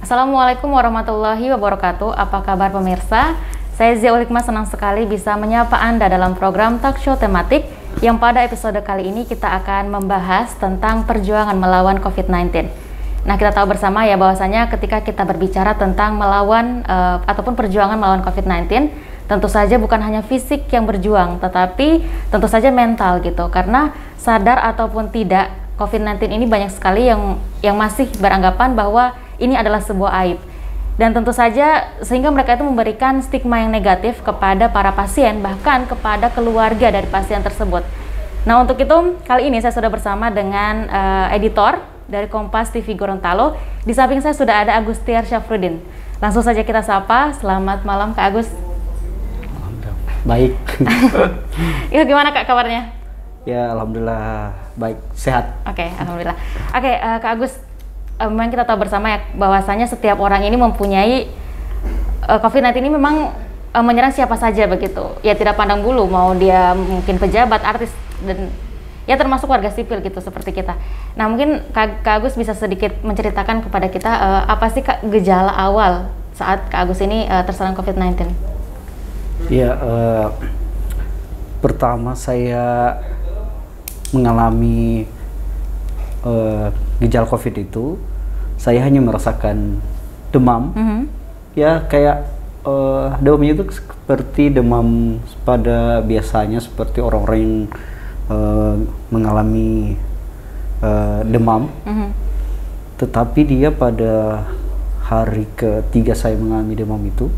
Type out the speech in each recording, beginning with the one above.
Assalamualaikum warahmatullahi wabarakatuh. Apa kabar pemirsa? Saya Zia Ulikma, senang sekali bisa menyapa Anda dalam program talk show tematik yang pada episode kali ini kita akan membahas tentang perjuangan melawan COVID-19. Nah, kita tahu bersama ya bahwasanya ketika kita berbicara tentang melawan ataupun perjuangan melawan COVID-19, tentu saja bukan hanya fisik yang berjuang, tetapi tentu saja mental gitu. Karena sadar ataupun tidak, COVID-19 ini banyak sekali yang masih beranggapan bahwa ini adalah sebuah aib. Dan tentu saja sehingga mereka itu memberikan stigma yang negatif kepada para pasien, bahkan kepada keluarga dari pasien tersebut. Nah, untuk itu kali ini saya sudah bersama dengan editor dari Kompas TV Gorontalo. Di samping saya sudah ada Agustiar Syafruddin. Langsung saja kita sapa. Selamat malam Kak Agus. Baik. Itu gimana Kak kabarnya? Ya, alhamdulillah baik, sehat. Oke, alhamdulillah. Oke, Kak Agus, memang kita tahu bersama ya bahwasanya setiap orang ini mempunyai COVID-19 ini memang menyerang siapa saja begitu. Ya tidak pandang bulu, mau dia mungkin pejabat, artis, dan ya termasuk warga sipil gitu seperti kita. Nah, mungkin Kak Agus bisa sedikit menceritakan kepada kita apa sih Kak gejala awal saat Kak Agus ini terserang COVID-19? Ya, pertama saya mengalami gejala COVID itu, saya hanya merasakan demam. Ya, kayak demamnya itu seperti demam pada biasanya, seperti orang-orang yang mengalami demam. Tetapi dia pada hari ketiga saya mengalami demam itu,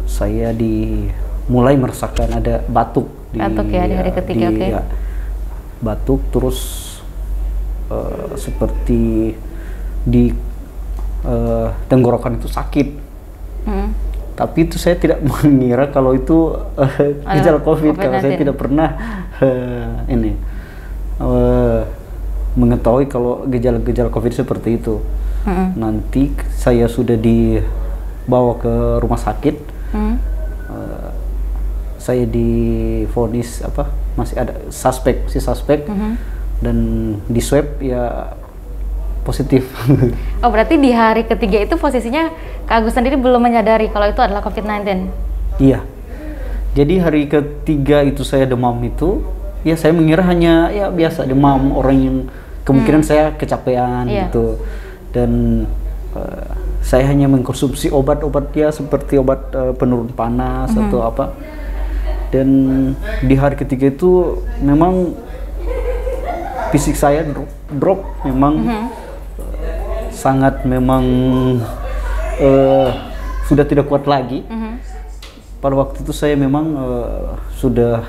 saya mulai merasakan ada batuk di hari ketiga. Ya, batuk, terus seperti di tenggorokan itu sakit. Tapi itu saya tidak mengira kalau itu gejala COVID, karena saya tidak pernah mengetahui kalau gejala-gejala COVID seperti itu. Nanti saya sudah dibawa ke rumah sakit. Saya divonis masih ada suspek, dan di swab ya positif. Oh, berarti di hari ketiga itu posisinya Kak Agus sendiri belum menyadari kalau itu adalah COVID-19? Iya. Jadi hari ketiga itu saya demam itu, ya saya mengira hanya ya biasa demam orang yang kemungkinan saya kecapean gitu. Dan saya hanya mengkonsumsi obat-obat ya seperti obat penurun panas atau apa. Dan di hari ketiga itu memang fisik saya drop memang sangat memang sudah tidak kuat lagi. Pada waktu itu saya memang sudah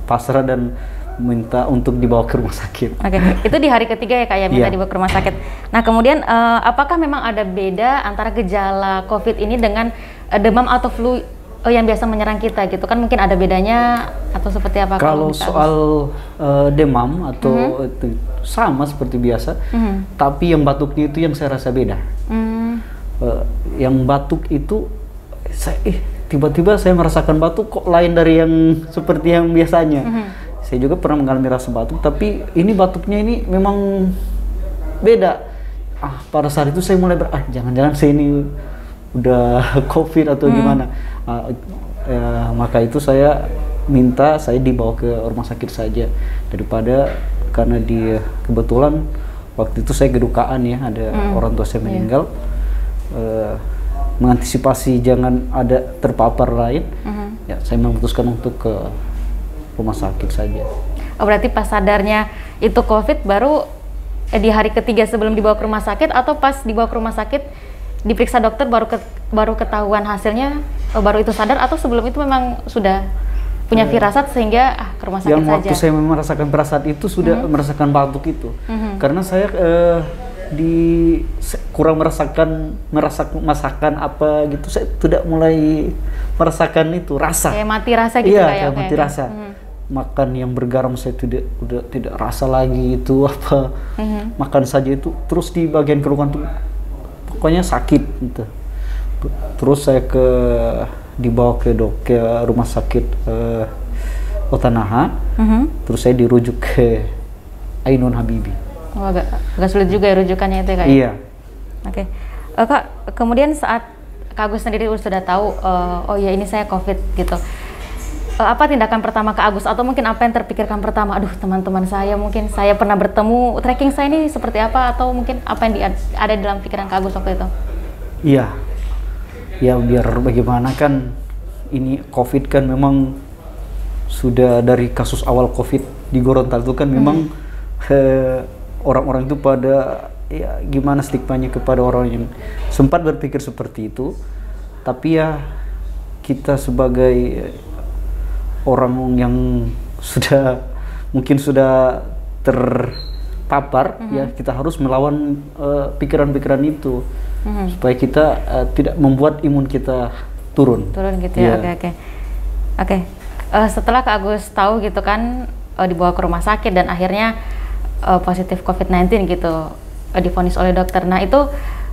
pasrah dan minta untuk dibawa ke rumah sakit. Oke, itu di hari ketiga ya Kak ya, minta dibawa ke rumah sakit. Nah, kemudian apakah memang ada beda antara gejala COVID ini dengan demam atau flu yang biasa menyerang kita gitu kan, mungkin ada bedanya atau seperti apa? Kalau soal demam atau itu sama seperti biasa, tapi yang batuknya itu yang saya rasa beda. Yang batuk itu tiba-tiba saya merasakan batuk kok lain dari yang seperti yang biasanya. Saya juga pernah mengalami rasa batuk, tapi ini batuknya ini memang beda. Pada saat itu saya mulai jangan-jangan saya ini udah COVID atau gimana. Maka itu saya minta saya dibawa ke rumah sakit saja, daripada karena kebetulan waktu itu saya kedukaan ya, ada orang tua saya meninggal. Mengantisipasi jangan ada terpapar lain, ya saya memutuskan untuk ke rumah sakit saja. Oh, berarti pas sadarnya itu COVID baru di hari ketiga sebelum dibawa ke rumah sakit, atau pas dibawa ke rumah sakit diperiksa dokter baru ketahuan hasilnya, baru itu sadar, atau sebelum itu memang sudah punya firasat sehingga ke rumah sakit yang saja? Waktu saya merasakan firasat itu sudah merasakan batuk itu, karena saya kurang merasakan apa gitu, saya tidak mulai merasakan itu rasa. Kayak mati rasa gitu. Iya, kayak mati rasa. Makan yang bergaram saya udah tidak rasa lagi itu apa. Makan saja itu terus di bagian kerukan tuh pokoknya sakit gitu. Terus saya dibawa ke rumah sakit Otanaha. Terus saya dirujuk ke Ainun Habibie. Oh, agak sulit juga ya rujukannya itu ya, Kak? Iya. Oke. Kak, kemudian saat Kak Agus sendiri sudah tahu, oh ya ini saya COVID gitu. Apa tindakan pertama Kak Agus, atau mungkin apa yang terpikirkan pertama? Aduh, teman-teman saya mungkin saya pernah bertemu, tracking saya ini seperti apa, atau mungkin apa yang ada dalam pikiran Kak Agus waktu itu? Iya, ya biar bagaimana kan ini COVID kan memang sudah dari kasus awal COVID di Gorontalo itu kan memang orang-orang itu pada ya gimana stigmanya kepada orang yang sempat berpikir seperti itu, tapi ya kita sebagai orang yang mungkin sudah terpapar, ya kita harus melawan pikiran-pikiran itu supaya kita tidak membuat imun kita turun gitu ya. Oke. Setelah Kak Agus tahu gitu kan, dibawa ke rumah sakit dan akhirnya positif COVID-19 gitu, divonis oleh dokter. Nah itu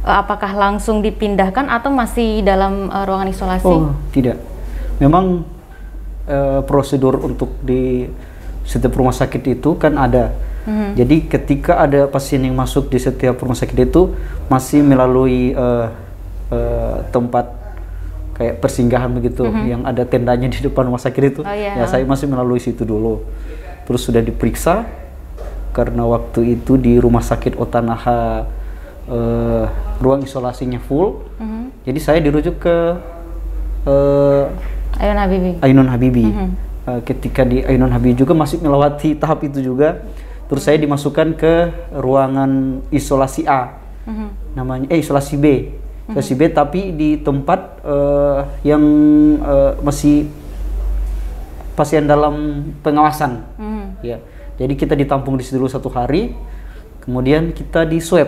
apakah langsung dipindahkan atau masih dalam ruangan isolasi? Oh tidak, memang prosedur untuk di setiap rumah sakit itu kan ada. Jadi ketika ada pasien yang masuk di setiap rumah sakit itu masih melalui tempat kayak persinggahan begitu, yang ada tendanya di depan rumah sakit itu. Ya saya masih melalui situ dulu. Terus sudah diperiksa, karena waktu itu di rumah sakit Otanaha ruang isolasinya full. Jadi saya dirujuk ke Ainun Habibie. Ketika di Ainun Habibie juga masih melewati tahap itu juga. Terus saya dimasukkan ke ruangan isolasi A, namanya isolasi B, isolasi B, tapi di tempat yang masih pasien dalam pengawasan. Ya, jadi kita ditampung di situ dulu 1 hari, kemudian kita di swab.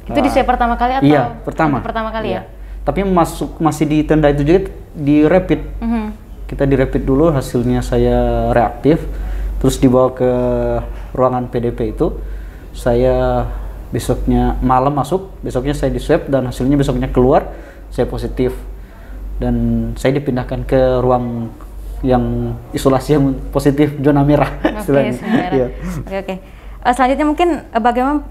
Itu di swab pertama kali atau? Iya, pertama kali ya. Tapi masih di tenda itu juga di rapid. Kita di rapid dulu, hasilnya saya reaktif, terus dibawa ke ruangan PDP itu. Saya besoknya malam masuk, besoknya saya di swab dan hasilnya besoknya keluar, saya positif. Dan saya dipindahkan ke ruang yang isolasi yang positif, zona merah. Oke. Selanjutnya mungkin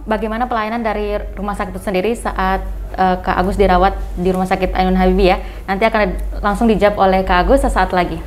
bagaimana pelayanan dari rumah sakit itu sendiri saat Kak Agus dirawat di rumah sakit Ainun Habibie ya. Nanti akan langsung dijawab oleh Kak Agus sesaat lagi.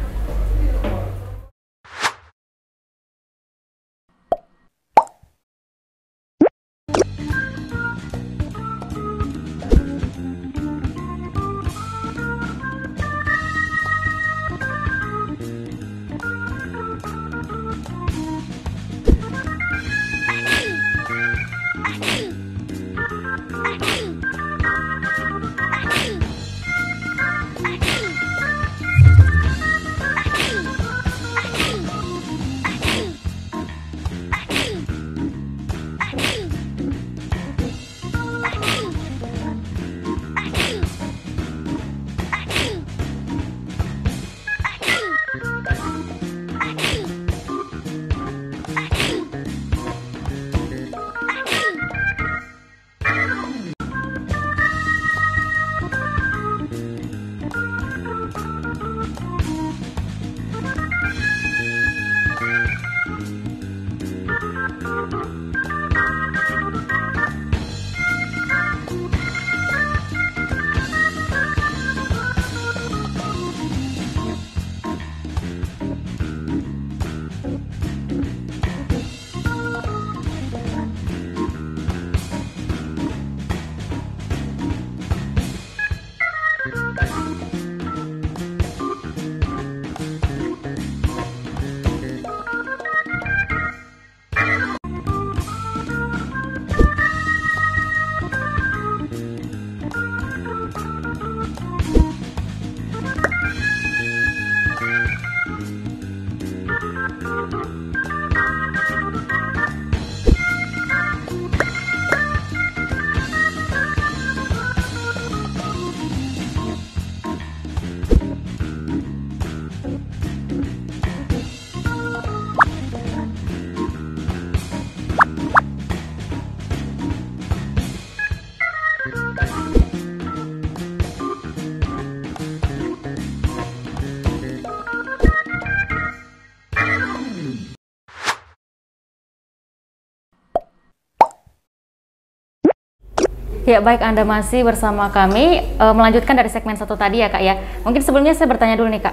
Ya, baik, Anda masih bersama kami, melanjutkan dari segmen 1 tadi ya Kak ya. Mungkin sebelumnya saya bertanya dulu nih Kak,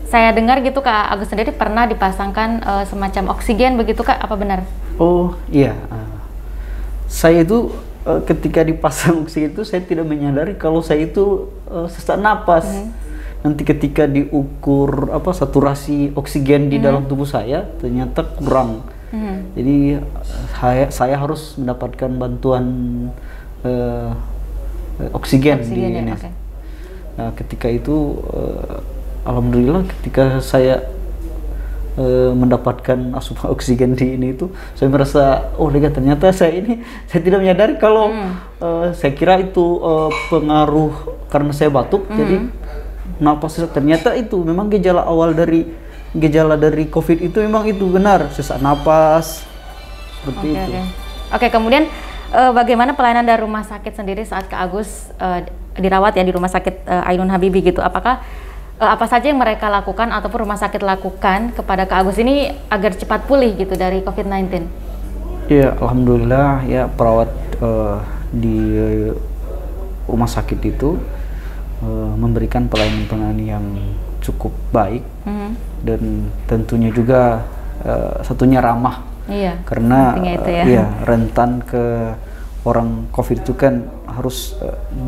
saya dengar gitu Kak Agus sendiri pernah dipasangkan semacam oksigen begitu Kak, apa benar? Oh iya, saya itu ketika dipasang oksigen itu saya tidak menyadari kalau saya itu sesak napas. Nanti ketika diukur saturasi oksigen di dalam tubuh saya ternyata kurang. Jadi saya harus mendapatkan bantuan oksigen di ya, ini. okay. Nah, ketika itu alhamdulillah ketika saya mendapatkan asupan oksigen di ini itu saya merasa lega, ternyata saya tidak menyadari kalau saya kira itu pengaruh karena saya batuk jadi napas sesak. Ternyata itu memang gejala awal dari COVID itu memang itu benar, sesak napas seperti itu. Oke, kemudian bagaimana pelayanan dari rumah sakit sendiri saat Kak Agus dirawat ya di rumah sakit Ainun Habibie gitu? Apakah apa saja yang mereka lakukan ataupun rumah sakit lakukan kepada Kak Agus ini agar cepat pulih gitu dari COVID-19? Ya, alhamdulillah ya perawat di rumah sakit itu memberikan pelayanan yang cukup baik dan tentunya juga satunya ramah. Iya, karena itu ya. Rentan ke orang COVID itu kan harus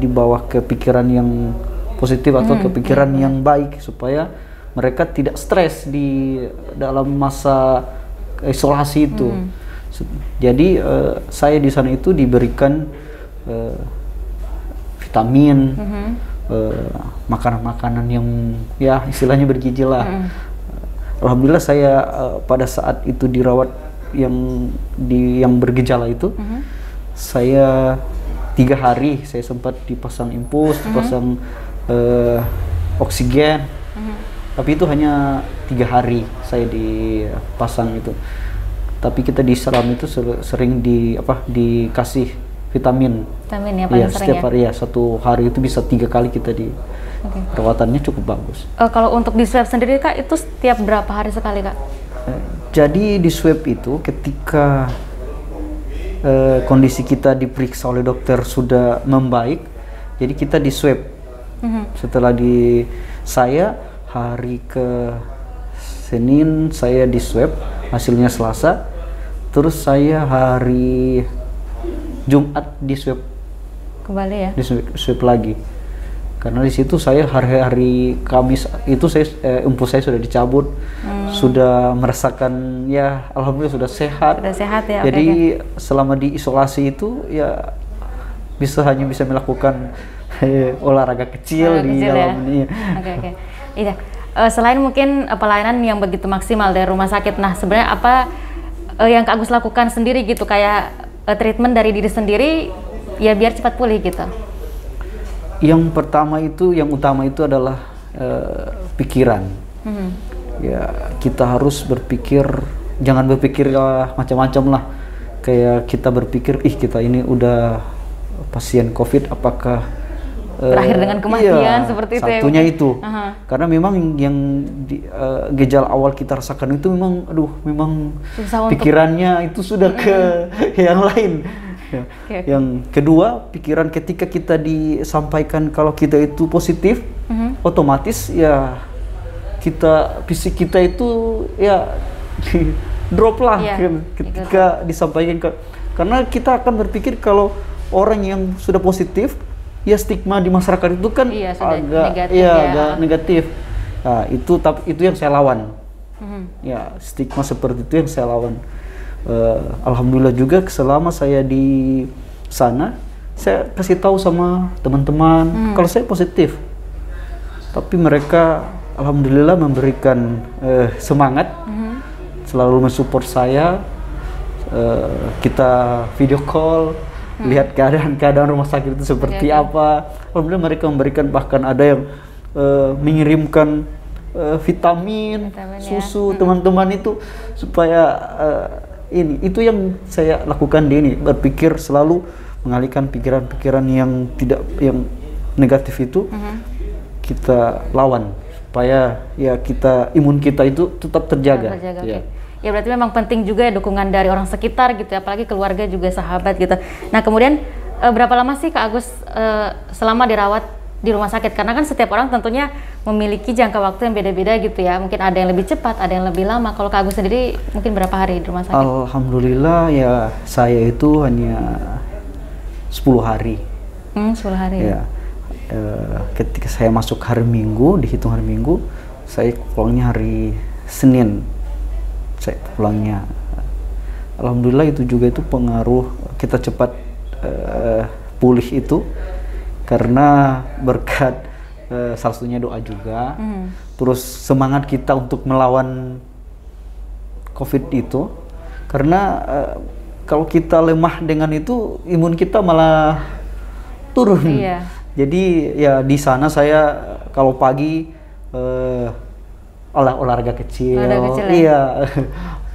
dibawa ke pikiran yang positif atau kepikiran yang baik supaya mereka tidak stres di dalam masa isolasi itu. Jadi saya di sana itu diberikan vitamin, makanan-makanan yang ya istilahnya bergizi lah. Alhamdulillah saya pada saat itu dirawat yang bergejala itu, saya 3 hari saya sempat dipasang infus, dipasang oksigen, tapi itu hanya 3 hari saya dipasang itu. Tapi kita di Seram itu sering dikasih vitamin. Vitamin ya paling sering setiap hari ya, 1 hari itu bisa 3 kali kita di perawatannya cukup bagus. Kalau untuk di swab sendiri Kak, itu setiap berapa hari sekali Kak? Jadi di swab itu ketika kondisi kita diperiksa oleh dokter sudah membaik, jadi kita di swab. Setelah saya hari ke Senin saya di swab, hasilnya Selasa, terus saya hari Jumat di swab kembali ya? Di swab lagi. Karena di situ saya hari Kamis itu infus saya sudah dicabut, sudah merasakan ya alhamdulillah sudah sehat. Sudah sehat ya. Jadi selama di isolasi itu ya hanya bisa melakukan olahraga kecil di dalam ini. Oke. Iya. Selain mungkin pelayanan yang begitu maksimal dari rumah sakit, nah sebenarnya apa yang Kak Agus lakukan sendiri gitu, kayak treatment dari diri sendiri ya biar cepat pulih gitu? Yang utama itu adalah pikiran. Ya kita harus berpikir, jangan berpikir macam-macam lah. Kayak kita berpikir, kita ini udah pasien COVID, apakah berakhir dengan kematian seperti itu? Satunya itu, karena memang yang gejala awal kita rasakan itu memang pikirannya itu sudah ke yang lain. Ya. Yang kedua, pikiran ketika kita disampaikan kalau kita itu positif, otomatis ya fisik kita itu ya drop lah ketika disampaikan karena kita akan berpikir kalau orang yang sudah positif, ya stigma di masyarakat itu kan agak negatif. Nah, itu yang saya lawan. Ya stigma seperti itu yang saya lawan. Alhamdulillah juga selama saya di sana saya kasih tahu sama teman-teman kalau saya positif, tapi mereka alhamdulillah memberikan semangat, selalu mensupport saya. Kita video call, lihat keadaan rumah sakit itu seperti apa. Alhamdulillah mereka memberikan, bahkan ada yang mengirimkan vitamin, susu teman-teman itu supaya itu yang saya lakukan di ini, berpikir selalu mengalihkan pikiran-pikiran yang negatif itu, kita lawan supaya ya imun kita itu tetap terjaga. Ya. Ya berarti memang penting juga ya dukungan dari orang sekitar gitu, apalagi keluarga juga sahabat gitu. Nah kemudian berapa lama sih Kak Agus selama dirawat di rumah sakit? Karena kan setiap orang tentunya memiliki jangka waktu yang beda-beda gitu ya. Mungkin ada yang lebih cepat, ada yang lebih lama. Kalau Kak Agus sendiri mungkin berapa hari di rumah sakit? Alhamdulillah ya, saya itu hanya 10 hari. 10 hari. Ya. Ketika saya masuk hari Minggu, dihitung hari Minggu, saya pulangnya hari Senin. Saya pulangnya. Alhamdulillah itu juga itu pengaruh kita cepat pulih itu karena berkat salah satunya doa juga. Terus semangat kita untuk melawan COVID itu, karena kalau kita lemah dengan itu, imun kita malah turun. Iya. Jadi ya di sana saya kalau pagi olahraga kecil, iya,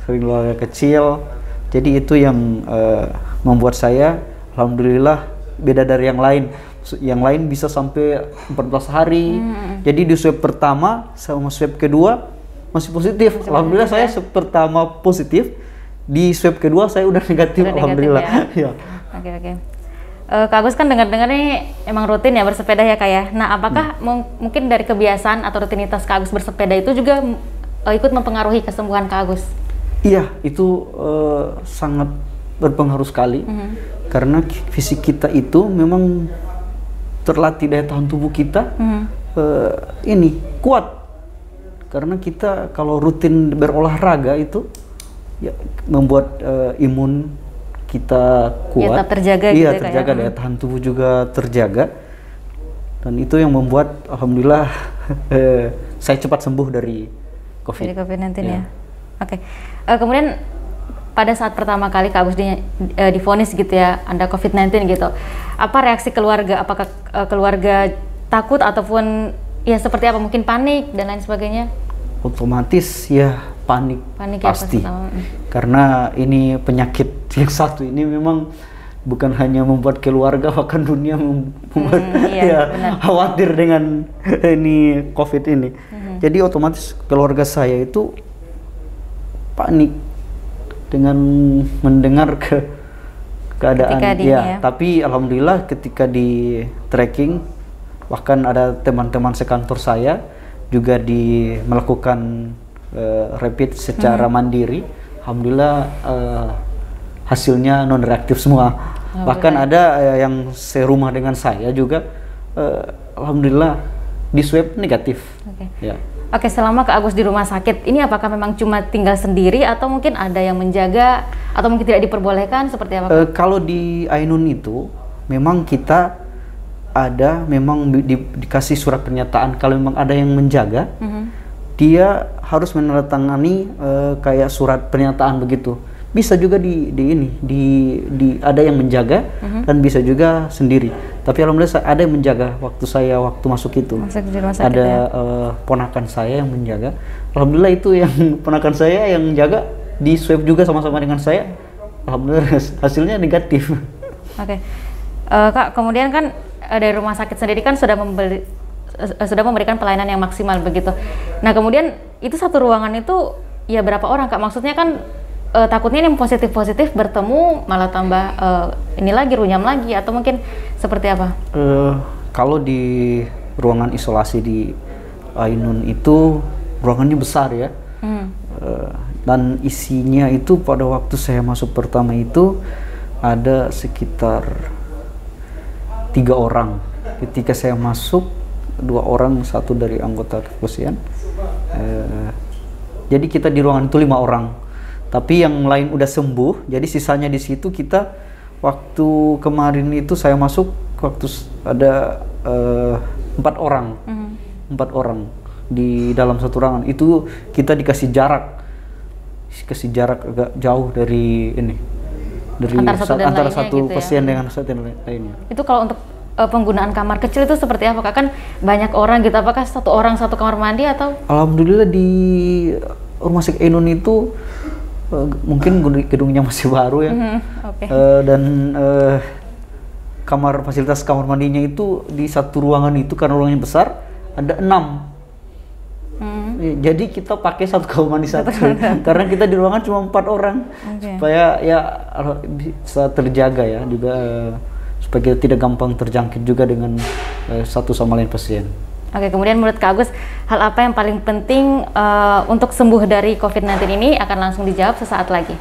sering olahraga kecil. Jadi itu yang membuat saya, alhamdulillah, beda dari yang lain. Yang lain bisa sampai 14 hari. Jadi di swab pertama sama swab kedua masih positif. Alhamdulillah saya swab pertama positif, di swab kedua saya udah negatif. Alhamdulillah. Ya. Oke. Kak Agus kan dengar-dengar nih emang rutin ya bersepeda ya Kak ya. Nah apakah mungkin dari kebiasaan atau rutinitas Kak Agus bersepeda itu juga ikut mempengaruhi kesembuhan Kak Agus? Iya, itu sangat berpengaruh sekali. Karena fisik kita itu memang terlatih, daya tahan tubuh kita ini kuat. Karena kita kalau rutin berolahraga itu ya, membuat imun kita kuat, ya, terjaga. Iya, gitu, terjaga daya tahan tubuh juga terjaga, dan itu yang membuat alhamdulillah saya cepat sembuh dari COVID. Dari COVID-19 ya. Oke. Kemudian pada saat pertama kali Kak Agus divonis gitu ya, Anda COVID-19 gitu, apa reaksi keluarga? Apakah keluarga takut ataupun ya seperti apa? Mungkin panik dan lain sebagainya? Otomatis ya panik pasti. Karena ini penyakit yang satu ini memang bukan hanya membuat keluarga, bahkan dunia membuat khawatir dengan ini COVID ini. Jadi otomatis keluarga saya itu panik dengan mendengar keadaan ya. Tapi alhamdulillah ketika di tracking, bahkan ada teman-teman sekantor saya juga melakukan rapid secara mandiri. Alhamdulillah hasilnya non reaktif semua. Bahkan ada yang serumah dengan saya juga alhamdulillah di swab negatif. Ya. Oke, selama Kak Agus di rumah sakit ini apakah memang cuma tinggal sendiri atau mungkin ada yang menjaga atau mungkin tidak diperbolehkan, seperti apa? Kalau di Ainun itu memang kita memang dikasih surat pernyataan kalau memang ada yang menjaga. Dia harus menandatangani kayak surat pernyataan begitu. Bisa juga ada yang menjaga dan bisa juga sendiri. Tapi alhamdulillah ada yang menjaga waktu masuk itu. Ada ponakan saya yang menjaga. Alhamdulillah itu yang ponakan saya yang jaga di swab juga sama-sama dengan saya. Alhamdulillah hasilnya negatif. Oke. Kak, kemudian kan dari rumah sakit sendiri kan sudah memberikan pelayanan yang maksimal begitu. Nah kemudian itu satu ruangan itu ya berapa orang Kak? Maksudnya kan takutnya yang positif bertemu malah tambah ini lagi runyam lagi, atau mungkin seperti apa? Kalau di ruangan isolasi di Ainun itu ruangannya besar ya. Dan isinya itu pada waktu saya masuk pertama itu ada sekitar 3 orang. Ketika saya masuk 2 orang, 1 dari anggota kepolisian. Jadi kita di ruangan itu 5 orang. Tapi yang lain udah sembuh, jadi sisanya di situ kita waktu kemarin itu saya masuk waktu ada 4 orang, 4 orang di dalam satu ruangan. Itu kita dikasih jarak agak jauh dari ini, dari antara satu gitu pasien ya? dengan satu lainnya. Itu kalau untuk penggunaan kamar kecil itu seperti apa Kak? Kan banyak orang gitu, apakah 1 orang 1 kamar mandi atau? Alhamdulillah di rumah sakit Ainun itu mungkin gedungnya masih baru ya. Dan fasilitas kamar mandinya itu di satu ruangan itu karena ruangannya besar ada 6. Jadi kita pakai 1 kamar mandi 1 karena kita di ruangan cuma 4 orang supaya ya bisa terjaga ya juga supaya kita tidak gampang terjangkit juga dengan satu sama lain pasien. Oke, kemudian menurut Kak Agus, hal apa yang paling penting untuk sembuh dari COVID-19 ini akan langsung dijawab sesaat lagi.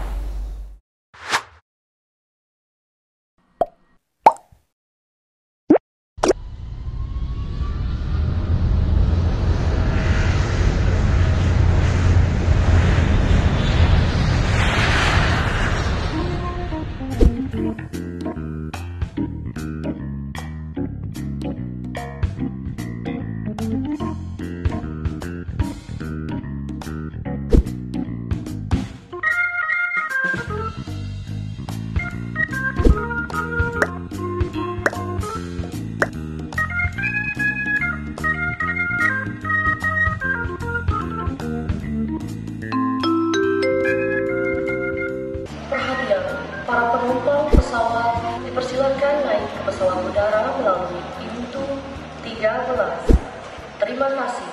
Para penumpang pesawat dipersilakan naik ke pesawat udara melalui pintu 13. Terima kasih.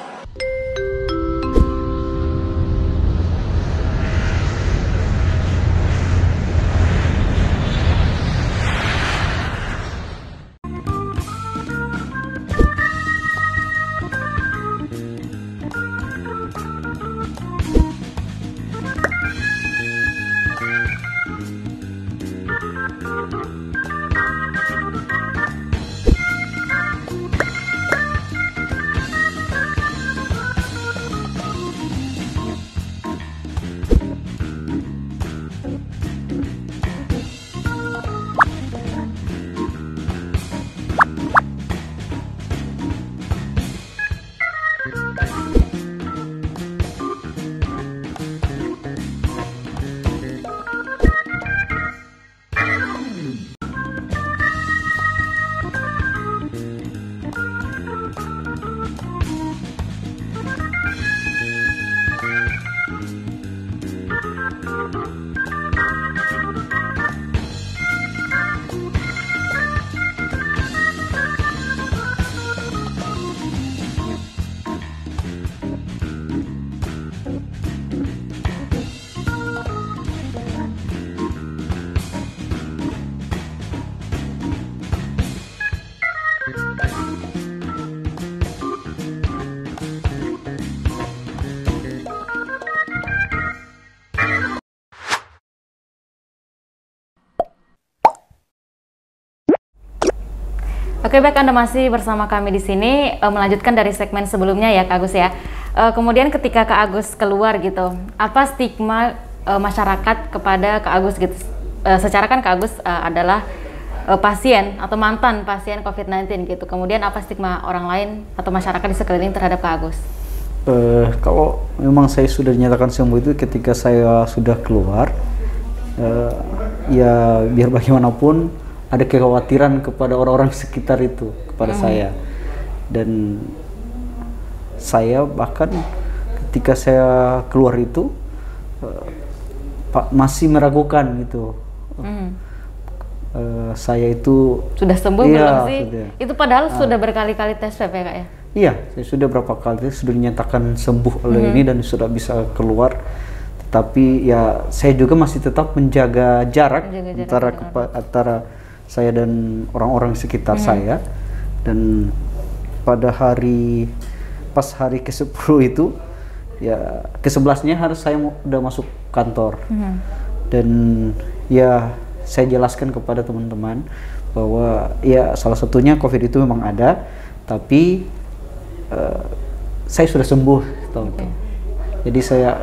Oke, baik, Anda masih bersama kami di sini melanjutkan dari segmen sebelumnya ya Kak Agus ya. Kemudian ketika Kak Agus keluar gitu, apa stigma masyarakat kepada Kak Agus gitu? Secara kan Kak Agus adalah pasien atau mantan pasien COVID-19 gitu. Kemudian apa stigma orang lain atau masyarakat di sekeliling terhadap Kak Agus? Kalau memang saya sudah dinyatakan sembuh itu ketika saya sudah keluar, ya biar bagaimanapun ada kekhawatiran kepada orang-orang sekitar itu kepada saya, dan saya bahkan ketika saya keluar itu masih meragukan gitu. Saya itu sudah sembuh iya, belum sih? Sudah. Itu padahal sudah berkali-kali tes swab ya Kak ya? Iya, saya sudah berapa kali sudah dinyatakan sembuh oleh ini dan sudah bisa keluar. Tapi ya saya juga masih tetap menjaga jarak, antara saya dan orang-orang sekitar saya. Dan pada pas hari ke-10 itu, ya ke-11-nya harus saya udah masuk kantor. Dan ya saya jelaskan kepada teman-teman bahwa ya salah satunya COVID itu memang ada, tapi saya sudah sembuh. Jadi saya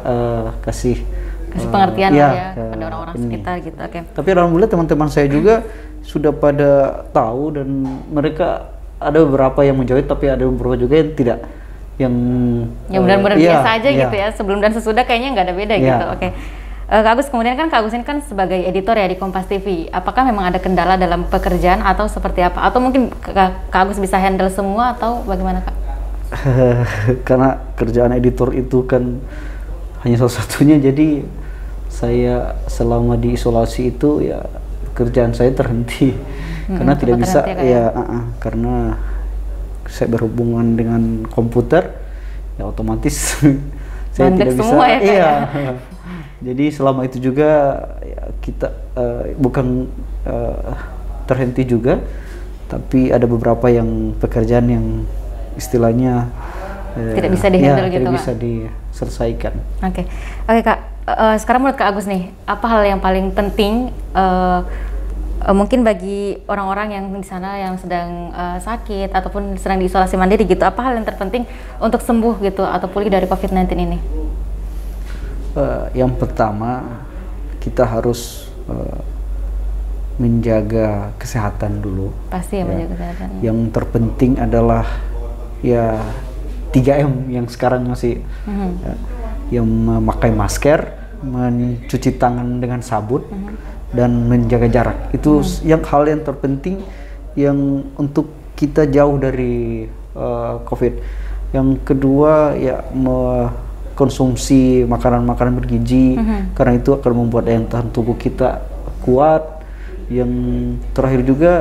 kasih pengertian ya kepada orang-orang sekitar gitu. Tapi alhamdulillah teman-teman saya juga sudah pada tahu, dan mereka ada beberapa yang menjawab, tapi ada beberapa juga yang tidak, yang benar-benar biasa aja gitu ya, sebelum dan sesudah kayaknya nggak ada beda gitu. Kak Agus, kemudian kan Kak Agus ini kan sebagai editor ya di Kompas TV, apakah memang ada kendala dalam pekerjaan atau seperti apa? Atau mungkin Kak Agus bisa handle semua atau bagaimana Kak? Karena kerjaan editor itu kan hanya salah satunya, jadi saya selama di isolasi itu ya kerjaan saya terhenti karena tidak bisa karena saya berhubungan dengan komputer, ya otomatis saya tidak bisa jadi selama itu juga ya kita bukan terhenti juga, tapi ada beberapa yang pekerjaan yang istilahnya tidak bisa dihandle gitu, tidak Kak? bisa diselesaikan. Oke, Kak. Sekarang menurut Kak Agus nih, apa hal yang paling penting mungkin bagi orang-orang yang di sana yang sedang sakit ataupun sedang diisolasi mandiri gitu, apa hal yang terpenting untuk sembuh gitu atau pulih dari COVID-19 ini? Yang pertama, kita harus menjaga kesehatan dulu. Pasti ya, menjaga kesehatan. Yang terpenting adalah ya 3M yang sekarang masih yang memakai masker, mencuci tangan dengan sabun, dan menjaga jarak. Itu yang hal yang terpenting yang untuk kita jauh dari COVID. Yang kedua ya konsumsi makanan-makanan bergizi, karena itu akan membuut daya tahan tubuh kita kuat. Yang terakhir juga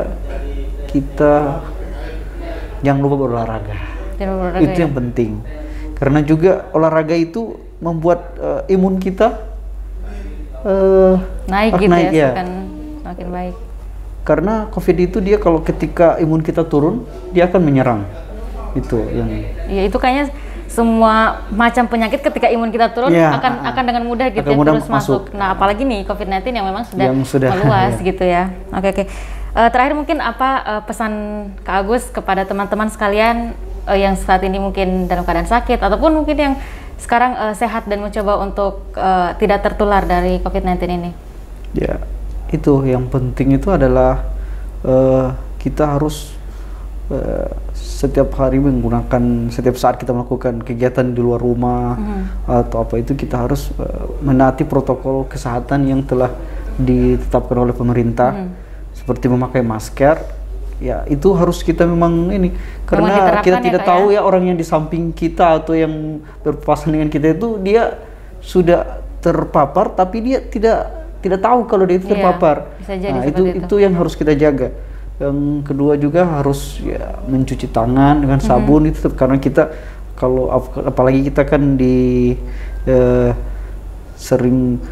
kita jangan lupa berolahraga. Itu yang penting, karena juga olahraga itu membuat imun kita naik gitu ya, semakin baik. Karena COVID itu dia kalau ketika imun kita turun, dia akan menyerang. Itu yang ya, itu kayaknya semua macam penyakit ketika imun kita turun akan dengan mudah gitu ya, terus masuk. Nah, apalagi nih COVID-19 yang memang sudah meluas gitu ya. Oke. Terakhir mungkin apa pesan Kak Agus kepada teman-teman sekalian yang saat ini mungkin dalam keadaan sakit ataupun mungkin yang sekarang sehat dan mencoba untuk tidak tertular dari COVID-19 ini? Ya, itu yang penting itu adalah kita harus setiap hari menggunakan, setiap saat kita melakukan kegiatan di luar rumah atau apa itu, kita harus menaati protokol kesehatan yang telah ditetapkan oleh pemerintah, seperti memakai masker. Ya, itu harus kita memang ini, karena kita tidak tahu ya orang yang di samping kita atau yang berpapasan dengan kita itu dia sudah terpapar tapi dia tidak tahu kalau dia itu terpapar. Nah, itu yang harus kita jaga. Yang kedua juga harus ya mencuci tangan dengan sabun, itu karena kita kalau apalagi kita kan sering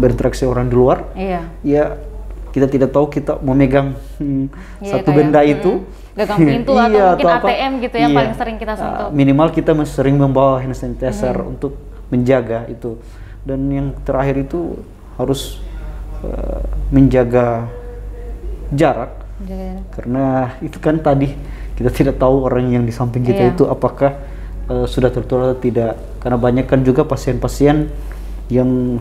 berinteraksi orang di luar, ya kita tidak tahu kita memegang satu benda itu, gagang pintu atau mungkin ATM gitu ya, paling sering kita sentuh. Minimal kita masih sering membawa hand sanitizer untuk menjaga itu. Dan yang terakhir itu harus menjaga jarak. Karena itu kan tadi kita tidak tahu orang yang di samping kita itu apakah sudah tertular atau tidak. Karena banyak kan juga pasien-pasien yang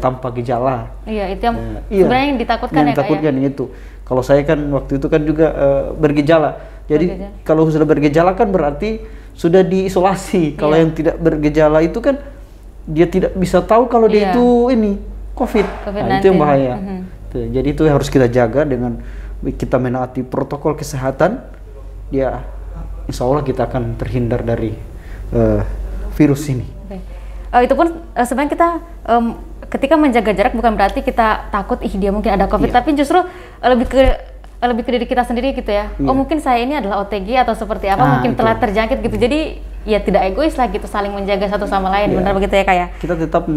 tanpa gejala. Iya, itu yang sebenarnya yang ditakutkan ya, ditakutkan itu. Kalau saya kan waktu itu kan juga bergejala. Jadi kalau sudah bergejala kan berarti sudah diisolasi. Kalau yang tidak bergejala itu kan dia tidak bisa tahu kalau dia itu ini COVID. Nah, itu yang bahaya. Jadi itu harus kita jaga dengan kita menaati protokol kesehatan. Ya, insya Allah kita akan terhindar dari virus ini. Itu pun sebenarnya kita ketika menjaga jarak bukan berarti kita takut dia mungkin ada COVID, tapi justru lebih ke diri kita sendiri gitu ya. Oh, mungkin saya ini adalah OTG atau seperti apa, mungkin telah terjangkit gitu. Jadi ya tidak egois lah gitu, saling menjaga satu sama lain. Benar begitu ya, Kak ya? Kita tetap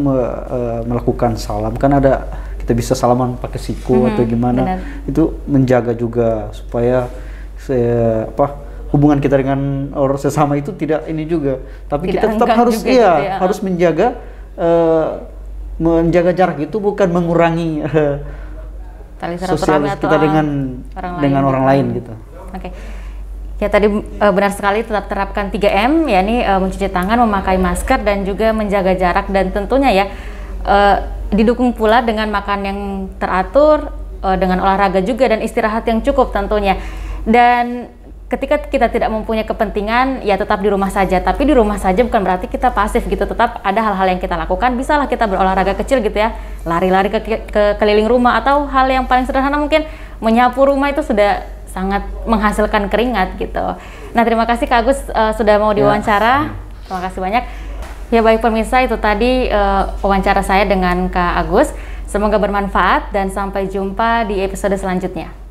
melakukan salam, kan ada kita bisa salaman pakai siku atau gimana. Itu menjaga juga supaya hubungan kita dengan orang sesama itu tidak ini juga. Tapi kita tetap harus harus menjaga jarak, itu bukan mengurangi sosialitas kita dengan orang lain gitu. Oke. Ya, tadi benar sekali, tetap terapkan 3M, yakni mencuci tangan, memakai masker, dan juga menjaga jarak. Dan tentunya ya didukung pula dengan makan yang teratur, dengan olahraga juga, dan istirahat yang cukup tentunya. Dan ketika kita tidak mempunyai kepentingan, ya tetap di rumah saja. Tapi di rumah saja bukan berarti kita pasif gitu, tetap ada hal-hal yang kita lakukan. Bisalah kita berolahraga kecil gitu ya, lari-lari ke keliling rumah, atau hal yang paling sederhana mungkin menyapu rumah, itu sudah sangat menghasilkan keringat gitu. Nah, terima kasih Kak Agus sudah mau diwawancara. Terima kasih banyak. Ya baik pemirsa, itu tadi wawancara saya dengan Kak Agus. Semoga bermanfaat dan sampai jumpa di episode selanjutnya.